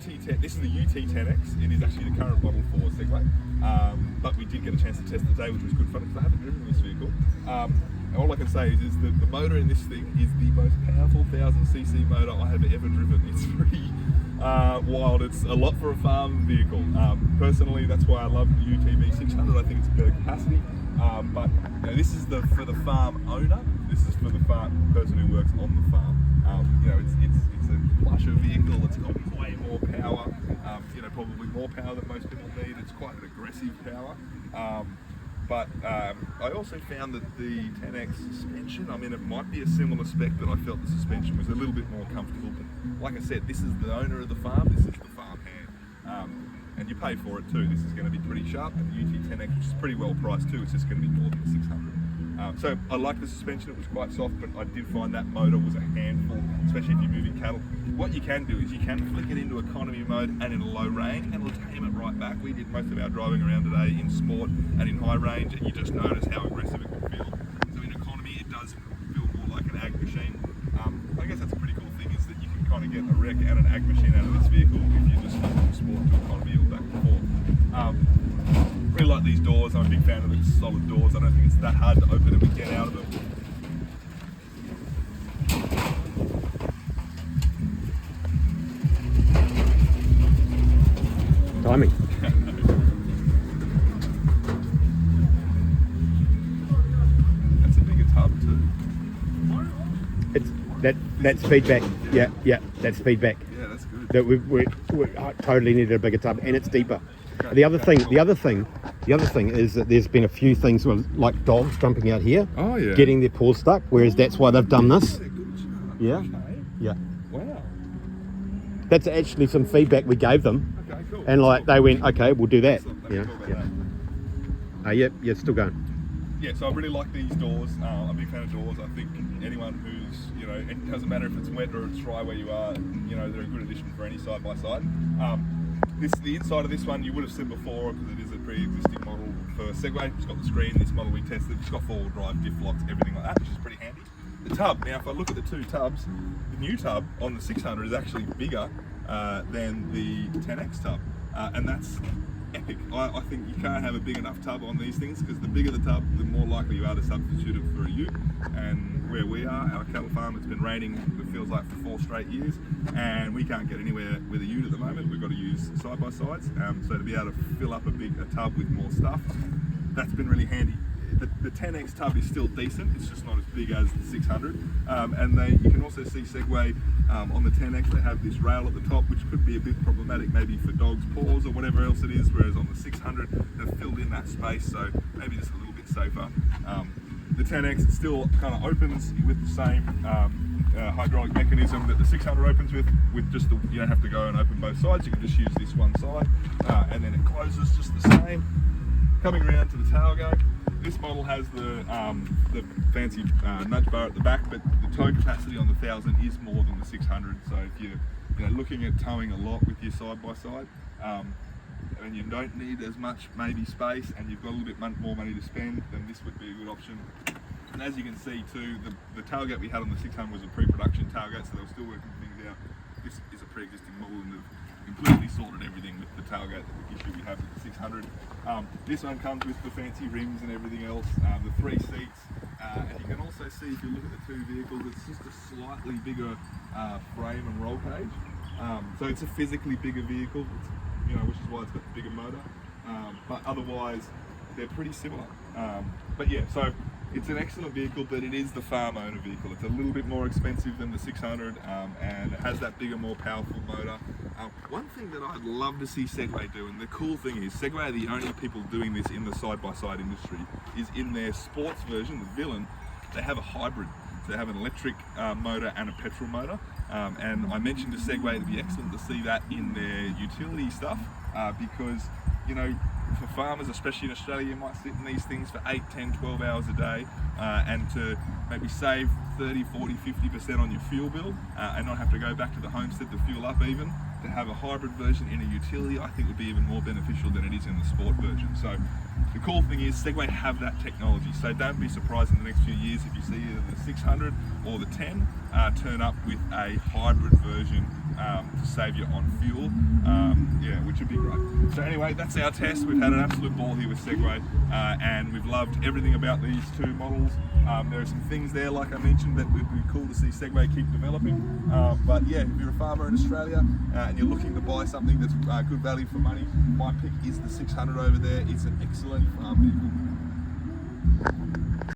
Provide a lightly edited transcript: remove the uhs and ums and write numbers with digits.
UT10, this is the UT10X. It is actually the current model for Segway. But we did get a chance to test it today, which was good fun because I haven't driven this vehicle. All I can say is that the motor in this thing is the most powerful 1000cc motor I have ever driven. It's pretty wild. It's a lot for a farm vehicle. Personally, that's why I love the UTV 600. I think it's better capacity. But this is for the farm owner. This is for the person who works on the farm. It's a plusher vehicle. It's got way more power. Probably more power than most people need. It's quite an aggressive power. But I also found that the 10X suspension, it might be a similar spec, but I felt the suspension was a little bit more comfortable. But like I said, this is the owner of the farm, this is the farm hand. And you pay for it too. This is going to be pretty sharp, and the UT10X, which is pretty well priced too, it's just going to be more than the 600. So I like the suspension, it was quite soft, but I did find that motor was a handful, especially if you're moving cattle. What you can do is you can flick it into economy mode and in low range, and it'll tame it right back. We did most of our driving around today in sport and in high range, and you just notice how aggressive it can feel. So in economy, it does feel more like an ag machine. I guess that's a pretty cool thing, is that you can kind of get a wreck and an ag machine out of this vehicle if you just go from sport to economy or back and forth. Really like these doors. I'm a big fan of the solid doors. I don't think it's that hard to open them and get out of them. Timing. That's a bigger tub too. That's feedback. Yeah, that's feedback. Yeah, that's good. That we totally needed a bigger tub, and it's deeper. Okay. The other thing is that there's been a few things with, like dogs jumping out here, Oh yeah. getting their paws stuck. Whereas that's why they've done this. Yeah. Okay. Yeah. Wow. That's actually some feedback we gave them, Okay, cool. and like they went, okay, we'll do that. Excellent. Let me talk about that. Yeah, still going. Yeah, so I really like these doors. I'm a big fan of doors. I think anyone who's, it doesn't matter if it's wet or it's dry where you are, they're a good addition for any side-by-side. The inside of this one you would have seen before, because it is a pre-existing model for Segway. It's got the screen, this model we tested, it's got four-wheel drive, diff locks, everything like that, which is pretty handy. The tub, now if I look at the two tubs, the new tub on the 600 is actually bigger than the 10X tub, and that's epic. I think you can't have a big enough tub on these things, because the bigger the tub, the more likely you are to substitute it for a ute. And where we are, our cattle farm, it's been raining, it feels like, for 4 straight years, and we can't get anywhere with a ute at the moment. We've got to use side-by-sides, so to be able to fill up a tub with more stuff, that's been really handy. The 10X tub is still decent, it's just not as big as the 600. And you can also see Segway on the 10X, they have this rail at the top, which could be a bit problematic maybe for dogs' paws or whatever else it is, whereas on the 600 they've filled in that space, so maybe just a little bit safer. The 10X still kind of opens with the same hydraulic mechanism that the 600 opens with just you don't have to go and open both sides, you can just use this one side, and then it closes just the same. Coming around to the tailgate, this model has the fancy nudge bar at the back, but the tow capacity on the 1000 is more than the 600. So if you're looking at towing a lot with your side-by-side, and you don't need as much maybe space, and you've got a little bit more money to spend, then this would be a good option. And as you can see too, the tailgate we had on the 600 was a pre-production tailgate, so they were still working things out. This is a pre-existing model, and they've completely sorted everything with the tailgate issue we have with the 600. This one comes with the fancy rims and everything else, the 3 seats, and you can also see, if you look at the two vehicles, it's just a slightly bigger frame and roll cage. So it's a physically bigger vehicle, which is why it's got the bigger motor. But otherwise, they're pretty similar. But yeah, so it's an excellent vehicle, but it is the farm owner vehicle. It's a little bit more expensive than the 600, and it has that bigger, more powerful motor. One thing that I'd love to see Segway do, and the cool thing is, Segway are the only people doing this in the side-by-side industry, is in their sports version, the Villain, they have a hybrid. So they have an electric motor and a petrol motor. And I mentioned to Segway it'd be excellent to see that in their utility stuff, because, for farmers, especially in Australia, you might sit in these things for 8, 10, 12 hours a day, and to maybe save 30, 40, 50% on your fuel bill, and not have to go back to the homestead to fuel up even. To have a hybrid version in a utility, I think would be even more beneficial than it is in the sport version. So the cool thing is Segway have that technology, so don't be surprised in the next few years if you see either the 600 or the 10 turn up with a hybrid version to save you on fuel, yeah, which would be great. So anyway, that's our test. We've had an absolute ball here with Segway, and we've loved everything about these two models. There are some things there, like I mentioned, that would be cool to see Segway keep developing. But yeah, if you're a farmer in Australia and you're looking to buy something that's good value for money, my pick is the 600 over there. It's an excellent farm vehicle.